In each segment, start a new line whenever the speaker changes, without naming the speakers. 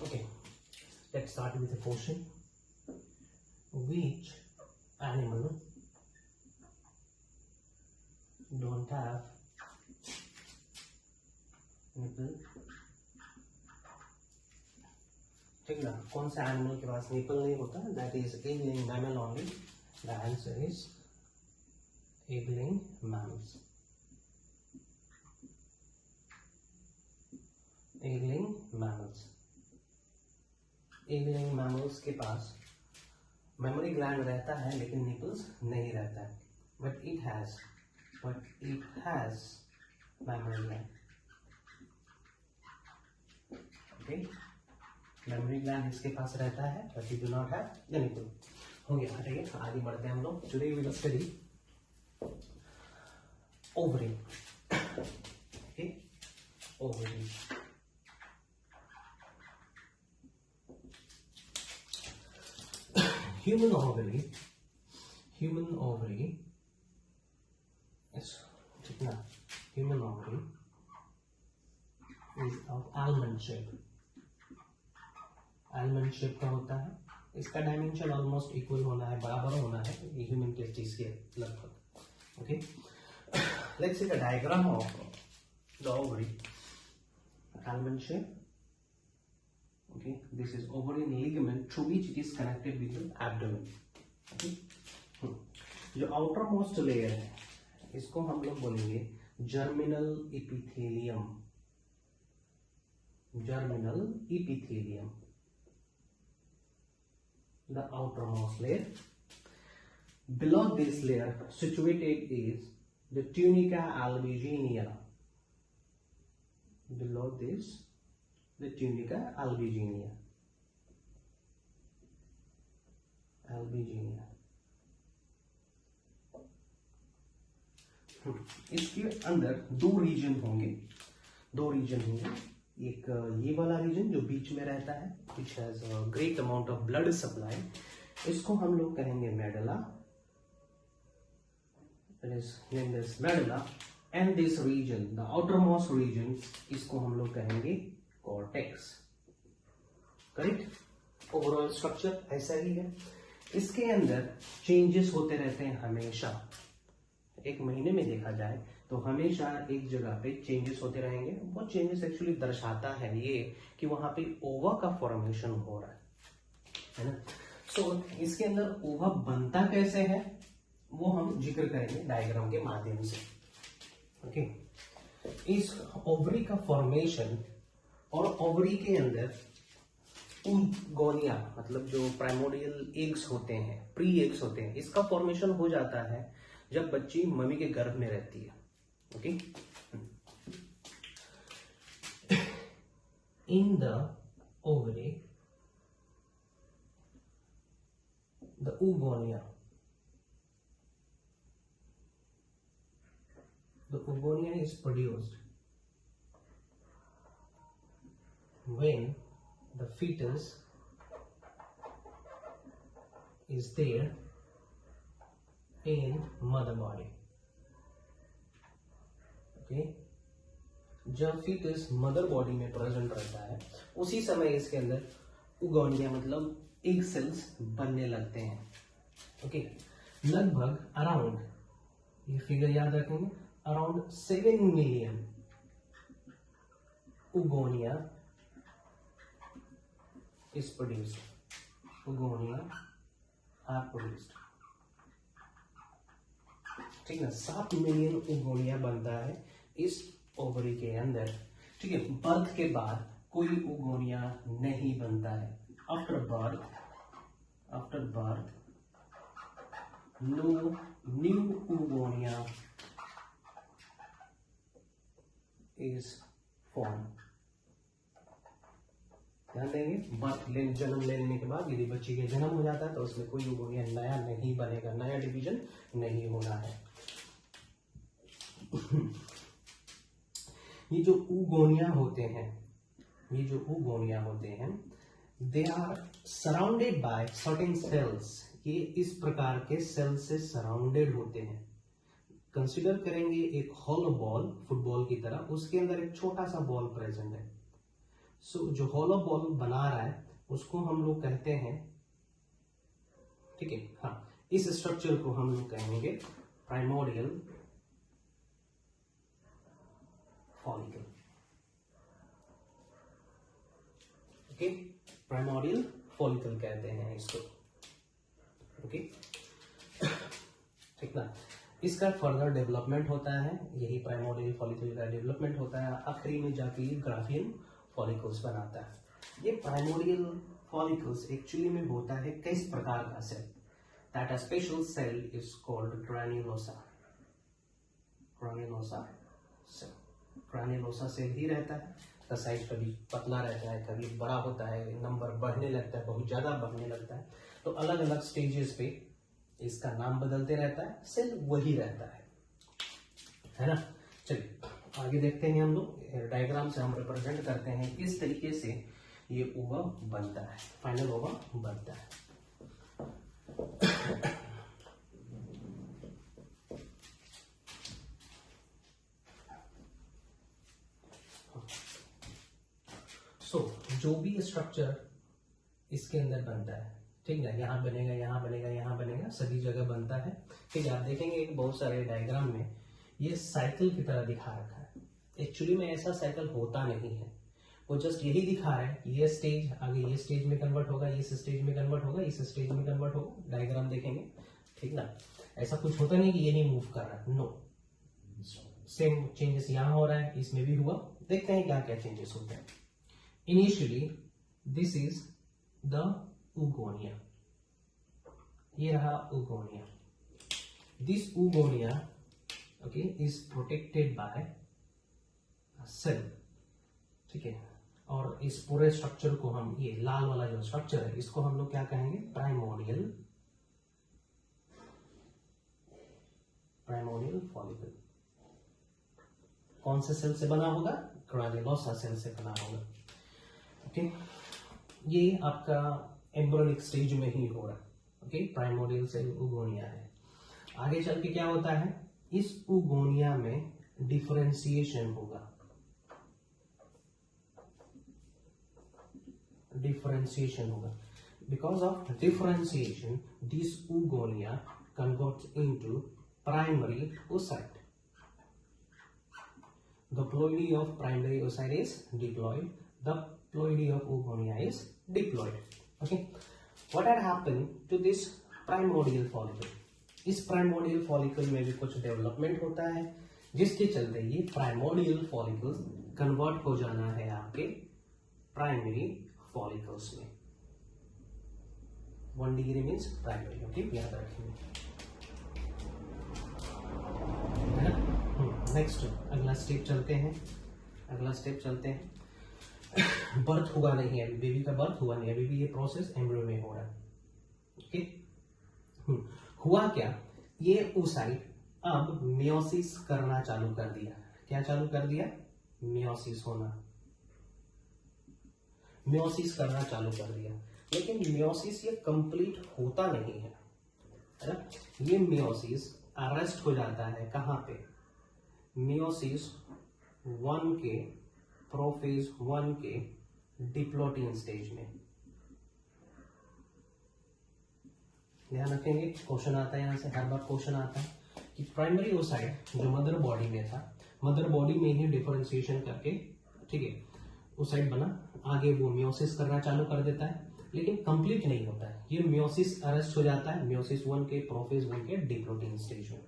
Okay, let's start with the question. Which animal don't have nipple? ठीक ना, कौन सा एनिमल के पास निपल नहीं होता? That is egg-laying mammal only. The answer is egg-laying mammals. Egg-laying mammals. Egg-laying mammals के पास memory gland रहता है लेकिन निपल्स नहीं रहता है. But it has mammary gland. Okay, mammary gland इसके पास रहता है but it do not have the nipple. हो गया, हटाइए, आगे बढ़ते हैं हम लोग. Today we will study ovary. Okay, ovary. Human ovary is human ovary is of almond shape. almond shape का होता है. इसका डायमेंशन ऑलमोस्ट इक्वल होना है, बराबर होना है ह्यूमन टेस्टिस के लगभग. Okay, let's see the diagram of the ovary. almond shape. Okay, this is ovarian ligament through which it is connected with the abdomen. Okay, जो outer most layer है इसको हम लोग बोलेंगे germinal epithelium. germinal epithelium, the outermost layer. Below this layer situated is the tunica albuginea. Below this the tunica albuginea. इसके अंदर दो reason होंगे. एक ये वाला रीजन जो बीच में रहता है, which has a great amount of blood supply. इसको हम लोग कहेंगे medulla. It is named as medulla. And this region, the outermost region, इसको हम लोग कहेंगे कॉर्टेक्स. करेक्ट. ओवरऑल स्ट्रक्चर ऐसा ही है. इसके अंदर चेंजेस होते रहते हैं हमेशा. एक महीने में देखा जाए तो हमेशा एक जगह पे चेंजेस होते रहेंगे. वो चेंजेस एक्चुअली दर्शाता है ये कि वहां पे ओवा का फॉर्मेशन हो रहा है ना. सो इसके अंदर ओवा बनता कैसे है वो हम जिक्र करेंगे डायग्राम के माध्यम से. ओके, इस ओवरी का फॉर्मेशन और ओवरी के अंदर oogonia मतलब जो प्राइमोडियल एग्स होते हैं, प्री एग्स होते हैं, इसका फॉर्मेशन हो जाता है जब बच्ची मम्मी के गर्भ में रहती है. Okay, in the ovary the oogonia is produced when the fetus is there in mother body. Okay, जब fetus mother body में प्रेजेंट रहता है उसी समय इसके अंदर oogonia मतलब एग सेल्स बनने लगते हैं. ओके, लगभग अराउंड, ये फिगर याद रखेंगे, around 7 million oogonia is produced. oogonia are produced. ठीक है, 7 मिलियन oogonia बनता है इस ओवरी के अंदर. ठीक है, बर्थ के बाद कोई oogonia नहीं बनता है. After birth no new oogonia is formed. ध्यान देंगे, जन्म लेने के बाद यदि बच्ची के जन्म हो जाता है तो उसमें कोई oogonia नया नहीं बनेगा, नया डिवीजन नहीं होना है. ये जो oogonia होते हैं they are surrounded by certain cells. ये इस प्रकार के सेल से सराउंडेड होते हैं. कंसीडर करेंगे एक हॉलो बॉल, फुटबॉल की तरह, उसके अंदर एक छोटा सा बॉल प्रेजेंट है. सो जो होलो बॉल बना रहा है उसको हम लोग कहते हैं, ठीक है, हाँ, इस स्ट्रक्चर को हम लोग कहेंगे primordial follicle. Okay, primordial follicle कहते हैं इसको। ओके, ठीक ना। इसका फर्दर डेवलपमेंट होता है, यही प्राइमोर्डियल फॉलिकल का डेवलपमेंट होता है, आखिरी में जाके ये ग्राफियन फॉलिकल्स बनाता है। ये प्राइमोर्डियल फॉलिकल्स एक्चुअली में होता है किस प्रकार का cell? That a special cell is called granulosa. Granulosa cell, granulosa cell ही रहता है। इसका साइज कभी पतला रहता है, कभी बड़ा होता है, नंबर बढ़ने लगता है, बहुत ज्यादा बढ़ने लगता है। तो अलग अलग स्टेजेस पे इसका नाम बदलते रहता है, सेल वही रहता है ना। चलिए आगे देखते हैं, हम लोग डायग्राम से हम रिप्रेजेंट करते हैं किस तरीके से ये ओवा बनता है, फाइनल ओवा बनता है। जो भी स्ट्रक्चर इसके अंदर बनता है, ठीक है, यहाँ बनेगा, यहाँ बनेगा, यहाँ बनेगा, सभी जगह बनता है। ठीक है, आप देखेंगे बहुत सारे डायग्राम में ये साइकिल की तरह दिखा रखा है। एक्चुअली में ऐसा साइकिल होता नहीं है, वो जस्ट यही दिखा रहा है कि ये स्टेज आगे ये स्टेज में कन्वर्ट होगा, इस स्टेज में कन्वर्ट होगा, इस स्टेज में कन्वर्ट होगा। डायग्राम देखेंगे, ठीक ना, ऐसा कुछ होता नहीं कि यही मूव कर रहा है, नो। सेम चेंजेस यहाँ हो रहा है, इसमें भी हुआ। देखते हैं क्या क्या चेंजेस होते हैं। Initially this is the oogonia, ये रहा oogonia। This oogonia, okay, is protected by cell, ठीक है। और इस पूरे स्ट्रक्चर को हम, ये लाल वाला जो स्ट्रक्चर है, इसको हम लोग क्या कहेंगे? Primordial follicle. कौन से सेल से बना होगा? ग्रैन्युलोसा सेल से बना होगा। ओके, ये आपका एम्ब्रियोनिक स्टेज में ही हो रहा है। ओके, प्राइमोर्डियल सेल oogonia है। आगे चल के क्या होता है? इस oogonia में डिफरेंशिएशन होगा, डिफरेंशिएशन होगा। Because of differentiation this oogonia converts into primary oocyte. The ploidy of primary oocyte is diploid. The ploidy of oogonia is diploid. Okay, what had happened to this primordial follicle? इस primordial follicle में भी कुछ development होता है, जिसके चलते ये primordial follicle convert हो जाना है आपके प्राइमरी फॉलिकल्स में। 1 डिग्री मीन्स प्राइमरी। ओके, याद रखेंगे। नेक्स्ट अगला स्टेप चलते हैं, अगला स्टेप चलते हैं। बर्थ हुआ नहीं है, बेबी का बर्थ हुआ नहीं है, अभी भी ये प्रोसेस एम्ब्रियो में हो रहा है। ओके, हुआ क्या? ये oocyte अब मियोसिस करना चालू कर दिया। क्या चालू कर दिया? मियोसिस होना, मियोसिस करना चालू कर दिया। लेकिन मियोसिस ये कंप्लीट होता नहीं है, है ना। ये मियोसिस अरेस्ट हो जाता है कहां पे? मियोसिस 1 के प्रोफेज 1 के डिप्लोटियन स्टेज में। ध्यान रखेंगे, क्वेश्चन आता है यहां से, हर बार क्वेश्चन आता है कि प्राइमरी oocyte जो मदर बॉडी में था, मदर बॉडी में ही डिफरेंशिएशन करके, ठीक है, oocyte बना, आगे वो मियोसिस करना चालू कर देता है, लेकिन कंप्लीट नहीं होता है। ये मियोसिस अरेस्ट हो जाता है मियोसिस 1 के प्रोफेज 1 के डिप्लोटियन स्टेज में,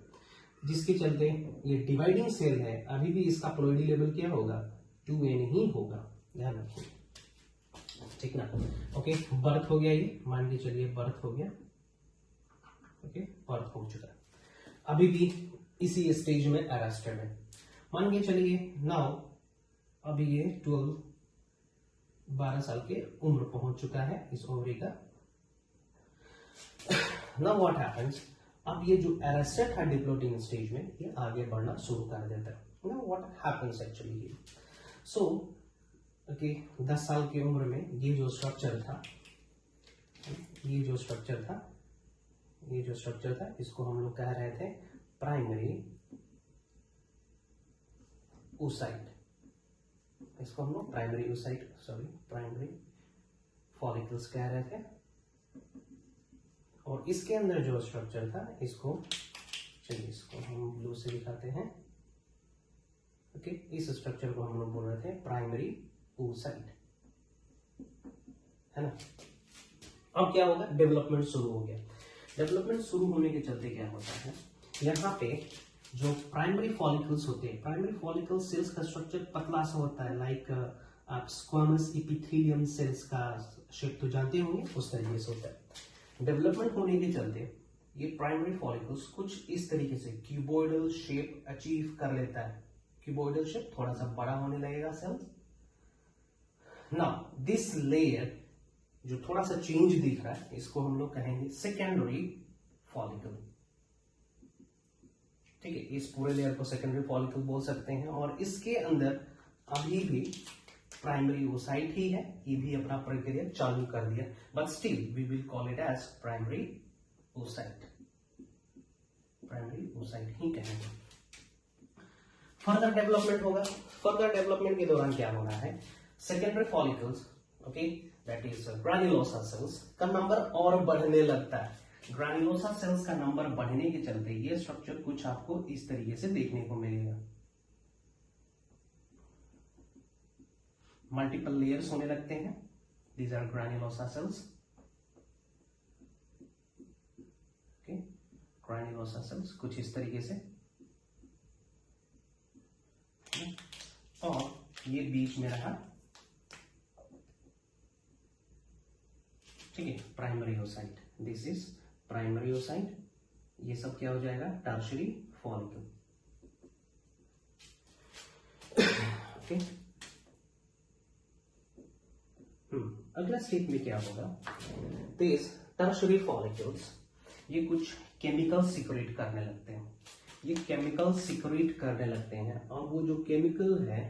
जिसके चलते ये डिवाइडिंग सेल है, अभी भी इसका प्लोइडी लेवल क्या होगा? 2n ही होगा। ध्यान रखिए, ठीक ना। ओके, बर्थ हो गया, ये मान के चलिए बर्थ हो गया। ओके, बर्थ हो चुका है, अभी भी इसी स्टेज में अरेस्टेड है। मान के चलिए नाउ अभी ये 12 साल के उम्र पहुंच चुका है इस ओवरी का। Now what happens? अब ये जो अरेस्टेड है डिप्लोटियन स्टेज में, ये आगे बढ़ना शुरू कर देता है। Now what happens actually here? So okay, 10 साल की उम्र में ये जो स्ट्रक्चर था, ये जो स्ट्रक्चर था, ये जो स्ट्रक्चर था, इसको हम लोग कह रहे थे प्राइमरी oocyte। इसको हम लोग प्राइमरी फॉलिकल्स कह रहे थे। और इसके अंदर जो स्ट्रक्चर था इसको, चलिए इसको हम ब्लू से दिखाते हैं। ओके, इस स्ट्रक्चर को हम लोग बोल रहे थे प्राइमरी oocyte, है ना। अब क्या होगा, डेवलपमेंट शुरू हो गया। डेवलपमेंट शुरू होने के चलते क्या होता है, यहाँ पे जो प्राइमरी फॉलिकल्स होते हैं, प्राइमरी फॉलिकल सेल्स का स्ट्रक्चर पतला सा होता है, लाइक आप स्क्वामस एपिथेलियम सेल्स का शेप तो जानते होंगे, उस तरीके से होता है। डेवलपमेंट होने के चलते ये प्राइमरी फॉलिकल्स कुछ इस तरीके से क्यूबॉइडल शेप अचीव कर लेता है। क्यूबॉइडल शेप, थोड़ा सा बड़ा होने लगेगा सेल्स। नाउ दिस लेयर जो थोड़ा सा चेंज दिख रहा है, इसको हम लोग कहेंगे सेकेंडरी फॉलिकल। ठीक है, इस पूरे लेयर को सेकेंडरी फॉलिकल बोल सकते हैं। और इसके अंदर अभी भी प्राइमरी oocyte ही है, ये भी अपना प्रक्रिया चालू कर दिया, but still we will call it as primary oocyte। Primary oocyte ही कहेंगे। फर्दर डेवलपमेंट होगा। फर्दर डेवलपमेंट के दौरान क्या होना है, secondary follicles, okay, that is granulosa cells का नंबर और बढ़ने लगता है। ग्रान्युलोसा सेल्स का नंबर बढ़ने के चलते ये स्ट्रक्चर कुछ आपको इस तरीके से देखने को मिलेगा। मल्टीपल लेयर्स होने लगते हैं। These are granulosa cells. Okay, granulosa cells कुछ इस तरीके से, और ये बीच में रहा, ठीक है, primary oocyte। This is primary oocyte। ये सब क्या हो जाएगा, टर्शियरी फॉलिकल। ओके, अगला स्टेप में क्या होगा, दिस टर्शियरी फॉलिकल्स ये कुछ केमिकल सिक्रेट करने लगते हैं। ये केमिकल सिक्रेट करने लगते हैं, और वो जो केमिकल है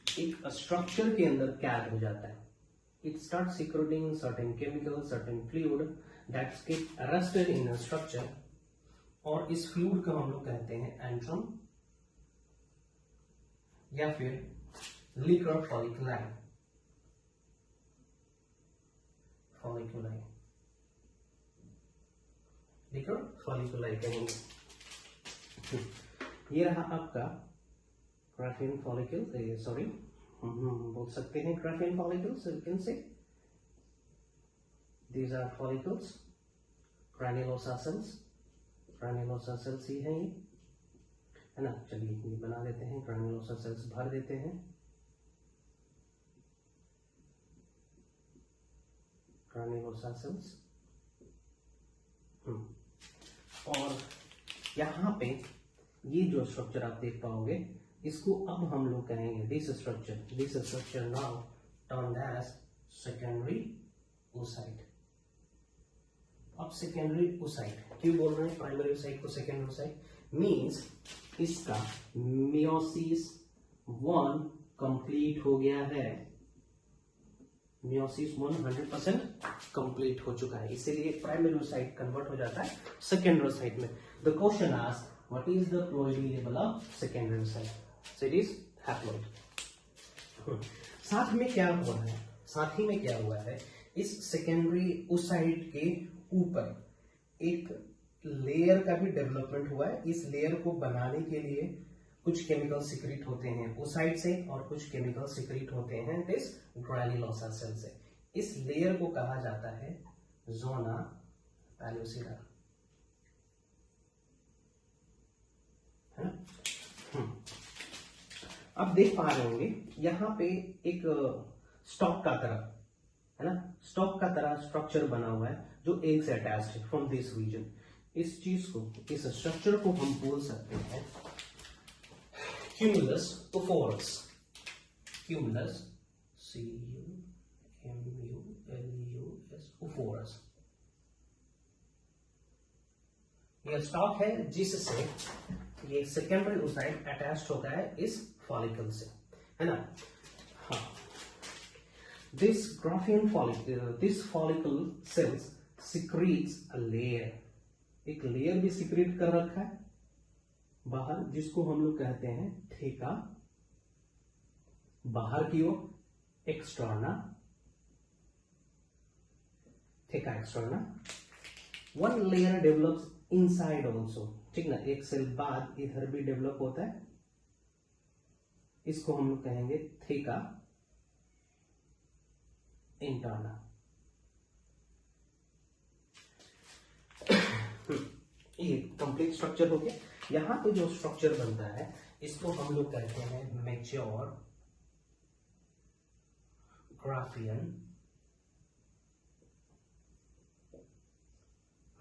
एक स्ट्रक्चर के अंदर कैद हो जाता है। It starts secreting certain chemicals, certain fluid that get arrested in a structure, और इस फ्लूइड को हम लोग कहते हैं एंट्रम या फिर लिकर फॉलिकुलाई। लिकर फॉलिकुलाई कहेंगे। ये रहा आपका ग्राफियन फॉलिकल, सॉरी बोल सकते हैं Graafian follicles, you can say these are follicles, granulosa cells. Granulosa cells ही है ये, है ना। चलिए ये बना देते हैं, ग्रान्युलोसा सेल्स भर देते हैं। ग्रान्युलोसा सेल्स, और यहाँ पे ये जो स्ट्रक्चर आप देख पाओगे, इसको अब हम लोग कहेंगे this structure now turned as secondary oocyte। अब सेकेंडरी oocyte क्यों बोल रहे हैं प्राइमरी oocyte को सेकेंडरी oocyte, मींस इसका मियोसिस 1 कंप्लीट हो गया है। मियोसिस 100% कंप्लीट हो चुका है, इसीलिए प्राइमरी oocyte कन्वर्ट हो जाता है सेकेंडरी oocyte में। The question asked what is the ploidy level of secondary oocyte? So it is haploid। साथ में क्या हुआ है, साथ ही में क्या हुआ है, इस सेकेंडरी oocyte के ऊपर एक लेयर का भी डेवलपमेंट हुआ है। इस लेयर को बनाने के लिए कुछ केमिकल सिक्रीट होते हैं oocyte से, और कुछ केमिकल सिक्रीट होते हैं दिस ग्रान्युलोसा सेल से। इस लेयर को कहा जाता है जोना पैल्यूसिडा, है ना। अब देख पा रहे होंगे यहाँ पे एक स्टॉक का तरह, है ना, स्टॉक का तरह स्ट्रक्चर बना हुआ है जो एक से अटैच्ड है फ्रॉम दिस रीजन। इस चीज को, इस स्ट्रक्चर को हम बोल सकते हैं cumulus oophorus। Cumulus CUMULUS oophorus। यह स्टॉक है जिससे ये सेकेंडरी oocyte अटैच्ड होता है इस फॉलिकल से, है ना। हाँ, this Graafian follicle, this follicle sales secretes a layer, एक लेयर भी सिक्रीट कर रखा है बाहर, जिसको हम लोग कहते हैं ठेका बाहर की ओर externa, theca externa. One layer develops inside also, ठीक ना, एक सेल बाद इधर भी डेवलप होता है, इसको हम लोग कहेंगे थेका इंटरना। ये कंप्लीट स्ट्रक्चर हो गया। यहां पे जो स्ट्रक्चर बनता है इसको हम लोग कहते हैं mature Graafian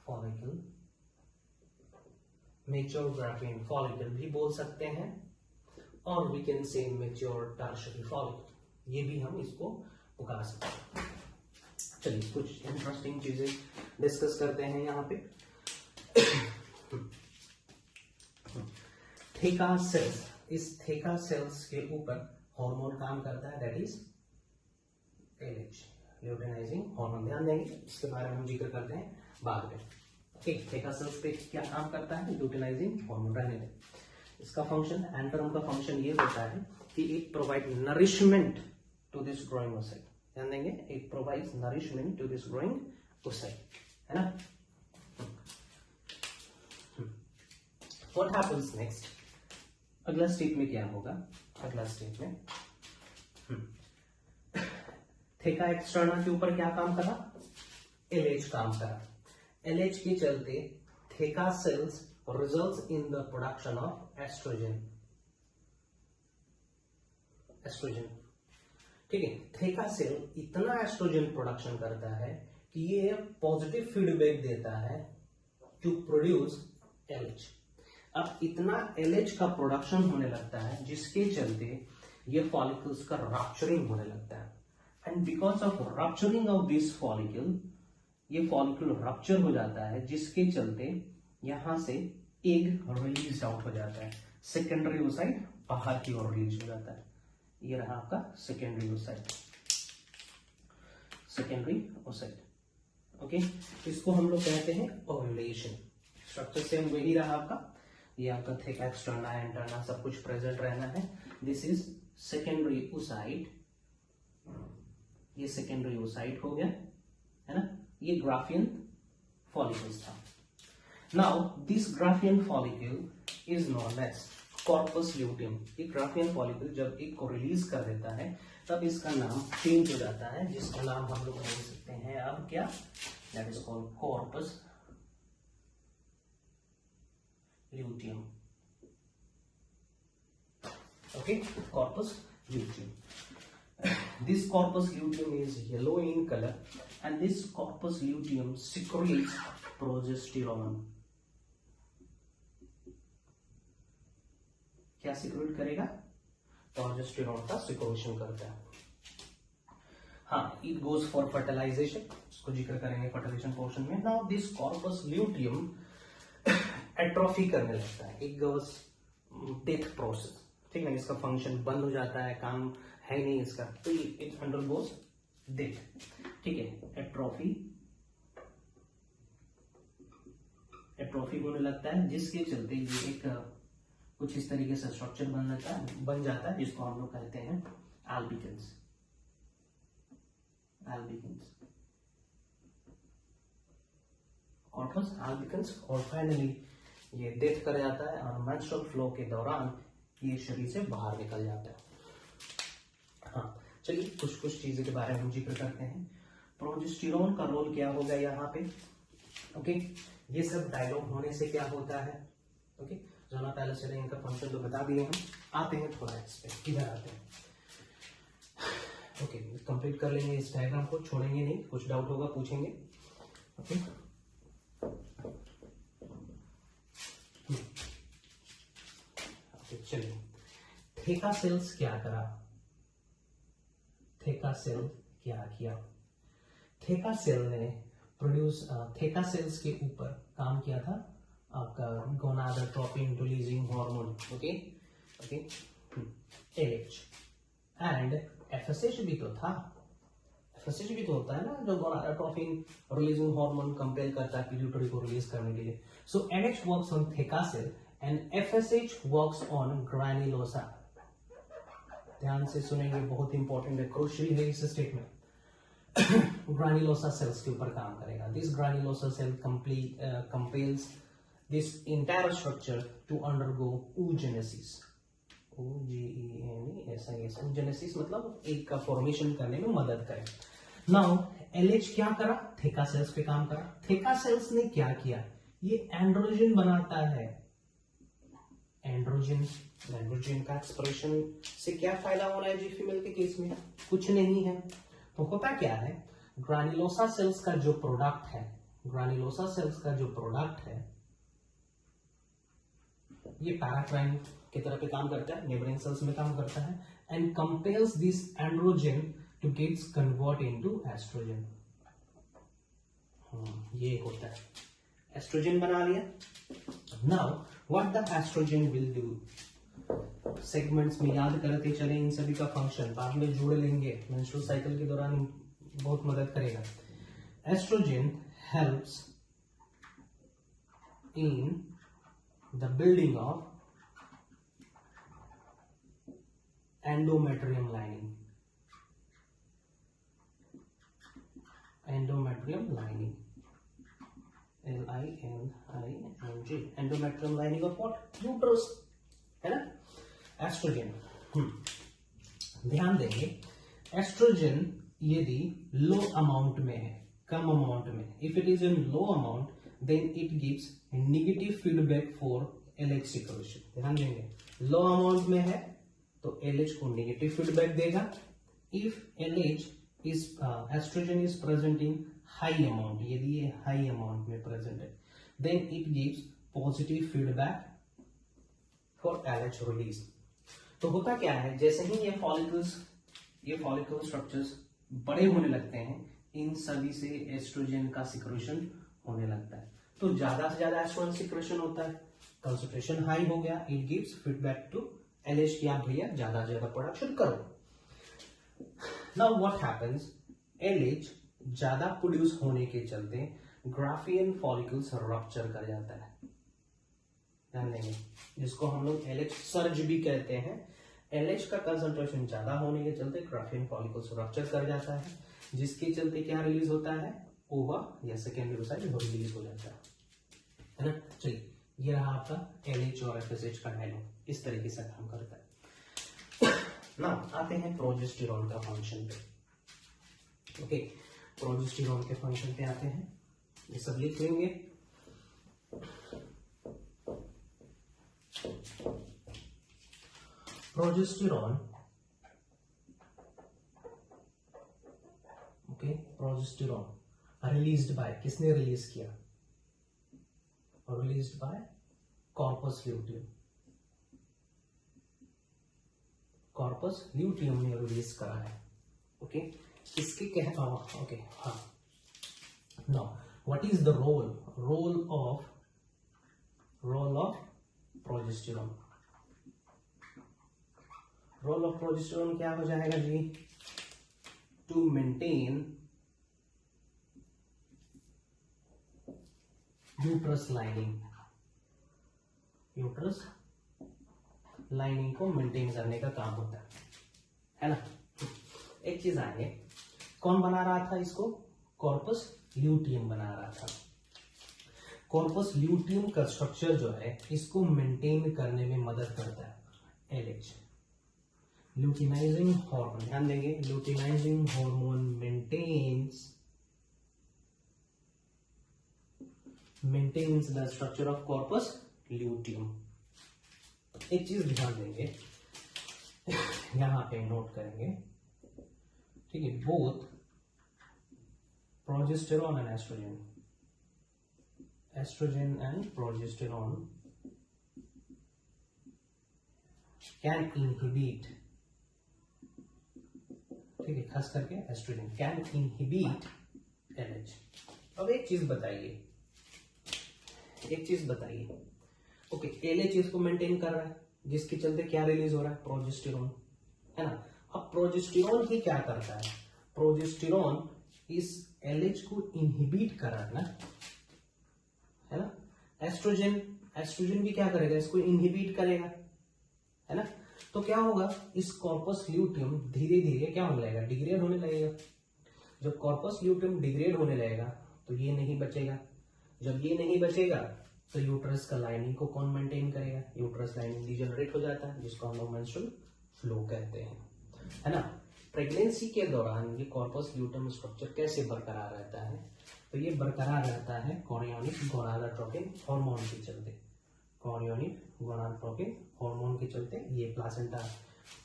follicle. Mature Graafian follicle भी बोल सकते हैं, और we can say mature tertiary follicle, ये भी हम इसको पुकार सकते हैं। चलिए कुछ इंटरेस्टिंग चीजें डिस्कस करते हैं यहाँ पे। थेका सेल्स, इस थेका सेल्स के ऊपर हार्मोन काम करता है, that is LH, luteinising hormone. ध्यान देंगे, इसके बारे में हम जिक्र करते हैं बाद में। ठीक, थेका सेल्स पे क्या काम करता है, ल्यूटेनाइजिंग हार्मोन। रहने दें इसका फंक्शन, एंटरम का फंक्शन ये होता है कि it provide nourishment to this growing oocyte. ध्यान देंगे, it provides nourishment to this growing oocyte, है ना। व्हाट हैपेंस नेक्स्ट, अगला स्टेप में क्या होगा, अगला स्टेप में थेका एक्सटर्ना के ऊपर क्या काम करा, एलएच काम करा। एलएच के चलते theca cells results in the production of oestrogen. Oestrogen, ठीक है, थेका सेल इतना एस्ट्रोजन प्रोडक्शन करता है कि ये पॉजिटिव फीडबैक देता है टू प्रोड्यूस एलएच। अब इतना एलएच का प्रोडक्शन होने लगता है जिसके चलते ये फॉलिकल्स का रप्चरिंग होने लगता है, and because of rupturing of this follicle, ये फॉलिकल रप्चर हो जाता है, जिसके चलते यहां से एग रिलीज आउट हो जाता है, सेकेंडरी ओसाइट बाहर की ओर रिलीज हो जाता है। ये रहा आपका secondary oocyte, secondary oocyte. Okay, इसको हम लोग कहते हैं ओव्यूलेशन। स्ट्रक्चर सेम वही रहा आपका, ये आपका थेका एक्सटर्ना इंटरना सब कुछ प्रेजेंट रहना है। दिस इज सेकेंडरी ओसाइट, ये सेकेंडरी ओसाइट हो गया, है ना। ये ग्राफियन फॉलिकल्स था। Now this Graafian follicle is known as corpus luteum. ये ग्राफियन फॉलिकल जब एक को रिलीज कर देता है तब इसका नाम चेंज हो जाता है, जिसका नाम हम लोग बोल सकते हैं अब क्या, that is called corpus luteum. Okay, corpus luteum. This corpus luteum is yellow in color, and this corpus luteum secretes progesterone. क्या सिक्रेट करेगा, प्रोजेस्टेरोन का सिक्रेशन करता है। हाँ, इट गोज फॉर फर्टिलाइजेशन, इसको जिक्र करेंगे फर्टिलाइजेशन पोर्शन में। Now this corpus luteum atrophy करने लगता है, इट गोज डेथ प्रोसेस, ठीक है, इसका फंक्शन बंद हो जाता है, काम है नहीं इसका, तो इट अंडरगोज डेथ, ठीक है, एट्रोफी, एट्रोफी होने लगता है, जिसके चलते ये एक कुछ इस तरीके से स्ट्रक्चर बन जाता है जिसको हम लोग कहते हैं एल्बिकन्स, एल्बिकन्स, कॉर्पस एल्बिकन्स। और फाइनली ये डेथ कर जाता है और मेंस्ट्रुअल फ्लो के दौरान ये शरीर से बाहर निकल जाता है। हाँ, चलिए कुछ कुछ चीजों के बारे में हम जिक्र करते हैं। प्रोजेस्टेरोन का रोल क्या होगा यहाँ पे, ओके, ये सब डायलॉग होने से क्या होता है, ओके, जो ना पहले से इनका फंक्शन तो बता दिए हम। आते हैं थोड़ा इस पे, किधर आते हैं, ओके, कंप्लीट कर लेंगे इस डायग्राम को, छोड़ेंगे नहीं, कुछ डाउट होगा पूछेंगे, ओके। चलिए, थेका सेल्स क्या करा, थेका सेल क्या किया, थेका सेल ने प्रोड्यूस, थेका सेल्स के ऊपर काम किया था आपका gonadotropin releasing hormone, okay okay, LH and FSH भी तो था, एफएसएच भी तो होता है ना जो गोनाडोट्रोपिन रिलीजिंग हार्मोन कंपेल करता है पिट्यूटरी को रिलीज करने के लिए। So LH works on theca cell and FSH works on granulosa. ध्यान से सुनेंगे, बहुत इंपॉर्टेंट है, क्रूशियल है इस स्टेटमेंट। ग्रानुलोसा सेल्स के ऊपर काम करेगा। This granulosa cell compels this entire structure to undergo oogenesis। oogenesis मतलब एक का फॉर्मेशन करने में मदद करे। नाउ एलएच क्या करा? थेका सेल्स पे काम करा। थेका सेल्स ने क्या किया? ये एंड्रोजन बनाता है। एंड्रोजन का एक्सप्रेशन से क्या फायदा होना है जी फीमेल के केस में? कुछ नहीं है। तो होता क्या है, ग्रानुलोसा सेल्स का जो प्रोडक्ट है, ये पैराक्राइन की तरह पे काम करता है, नेबरिंग सेल्स में काम करता है, and compels this androgen to gets convert into oestrogen. ये होता है, एस्ट्रोजन बना लिया। Now what the oestrogen will do? Segments में याद करते चले इन सभी का फंक्शन, बाद में जोड़ लेंगे, मेंस्ट्रुअल साइकिल के दौरान बहुत मदद करेगा। Estrogen helps in the building of endometrium lining. LINING, endometrium lining of what? Uterus, है ना। एस्ट्रोजन, ध्यान देंगे, एस्ट्रोजन यदि लो अमाउंट में है, कम अमाउंट में, if it is in low amount then it gives negative feedback for LH secretion. ध्यान देंगे, लो अमाउंट में है तो एलएच को नेगेटिव फीडबैक देगा। If LH is estrogen is present in high amount, यदि ये हाई अमाउंट में प्रेजेंट है, then it gives positive feedback for LH release. तो होता क्या है, जैसे ही ये फॉलिकल स्ट्रक्चर्स बड़े होने लगते हैं, इन सभी से एस्ट्रोजन का सिक्रेशन होने लगता है। तो ज्यादा से ज्यादा एस्ट्रोजन सिक्रेशन होता है, कंसंट्रेशन हाई हो गया, it gives feedback to LH कि आप भैया ज्यादा से ज्यादा प्रोडक्शन करो। नाउ व्हाट हैपेंस, एलएच ज्यादा प्रोड्यूस होने के चलते ग्राफियन फॉलिकल्स रप्चर कर जाता है। ध्यान देंगे, जिसको हम लोग एलएच सर्ज भी कहते हैं। एलएच का कंसंट्रेशन ज्यादा होने के चलते ग्राफियन फॉलिकल्स रप्चर कर जाता है, जिसके चलते क्या रिलीज होता है? ओवा या सेकेंडरी ओसाइट रिलीज हो जाता है ना। चलिए, ये रहा आपका एलएच और एफएसएच का डायलॉग, इस तरीके से काम करता है ना। आते हैं प्रोजेस्टेरॉन का फंक्शन पे। ओके, प्रोजेस्टेरॉन के फंक्शन पे आते हैं, ये सब लिख लेंगे। Progesterone, okay, progesterone released by, किसने रिलीज किया? Released by corpus luteum. Corpus luteum ने रिलीज करा है। ओके, इसके कहता हूं, ओके, हाँ। Now what is the role of progesterone? Role of progesterone क्या हो जाएगा जी? टू मेंटेन यूट्रस लाइनिंग को मेंटेन करने का काम होता है ना। एक चीज आगे, कौन बना रहा था इसको? कॉर्पस ल्यूटियम बना रहा था। कॉर्पस ल्यूटियम का स्ट्रक्चर जो है, इसको मेंटेन करने में मदद करता है एलएच। ल्यूटिनाइजिंग हार्मोन, ध्यान देंगे, luteinizing hormone maintains the structure of corpus luteum। एक चीज ध्यान देंगे, यहां पे नोट करेंगे, ठीक है, both progesterone and estrogen and progesterone can inhibit, ठीक है, खास करके एस्ट्रोजन कैन इनहिबिट एलएच। अब एक चीज बताइए, ओके, एलएच इसको मेंटेन कर रहा है, जिसके चलते क्या रिलीज हो रहा है? प्रोजेस्टेरॉन, है ना। अब प्रोजेस्टेरॉन ही क्या करता है? प्रोजेस्टेरॉन इस एलएच को इनहिबिट कर रहा है ना। एस्ट्रोजन भी क्या करेगा? इसको इनहिबिट करेगा, है ना। तो क्या होगा, इस कॉर्पस ल्यूटियम धीरे धीरे क्या होने लगेगा, डिग्रेड होने लगेगा। जब कॉर्पस ल्यूटियम डिग्रेड होने लगेगा तो ये नहीं बचेगा। जब ये नहीं बचेगा तो यूट्रस का लाइनिंग को कौन मेंटेन करेगा, यूट्रस लाइनिंग डिजनरेट हो जाता है, जिसको हम लोग मेंस्ट्रुअल फ्लो कहते हैं, है ना। प्रेगनेंसी के दौरान ये कॉर्पस ल्यूटियम स्ट्रक्चर कैसे बरकरार रहता है, तो ये बरकरार रहता है कॉरियोनिक गोनाडोट्रोपिन हार्मोन के चलते। कॉरियोनिक गोनाडोट्रोपिन हार्मोन के चलते ये प्लासेंटा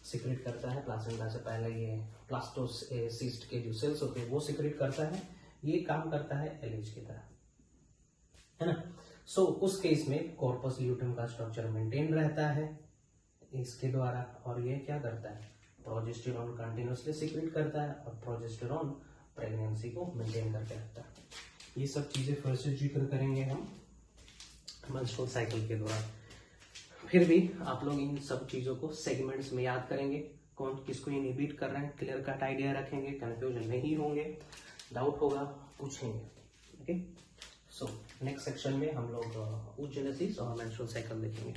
सिक्रेट करता है, प्लासेंटा से पहले ये ब्लास्टोसिस्ट के जो सेल्स होते हैं वो सिक्रेट करता है, ये काम करता है एलएच की तरह, है ना। सो उस केस में कॉर्पस ल्यूटियम का स्ट्रक्चर मेंटेन रहता है इसके द्वारा, और ये क्या करता है, प्रोजेस्टेरॉन कंटिन्यूअसली सिक्रेट करता है, और प्रोजेस्टेरॉन प्रेगनेंसी को मेंटेन करके रखता है। ये सब चीजें फिर से जिक्र करेंगे हम मेंस्ट्रुअल साइकिल के दौरान। फिर भी आप लोग इन सब चीजों को सेगमेंट्स में याद करेंगे, कौन किसको इनहिबिट कर रहे हैं, क्लियर कट आइडिया रखेंगे, कंफ्यूजन नहीं होंगे, डाउट होगा पूछेंगे। ओके, सो नेक्स्ट सेक्शन में हम लोग oogenesis और मेंस्ट्रुअल साइकिल देखेंगे।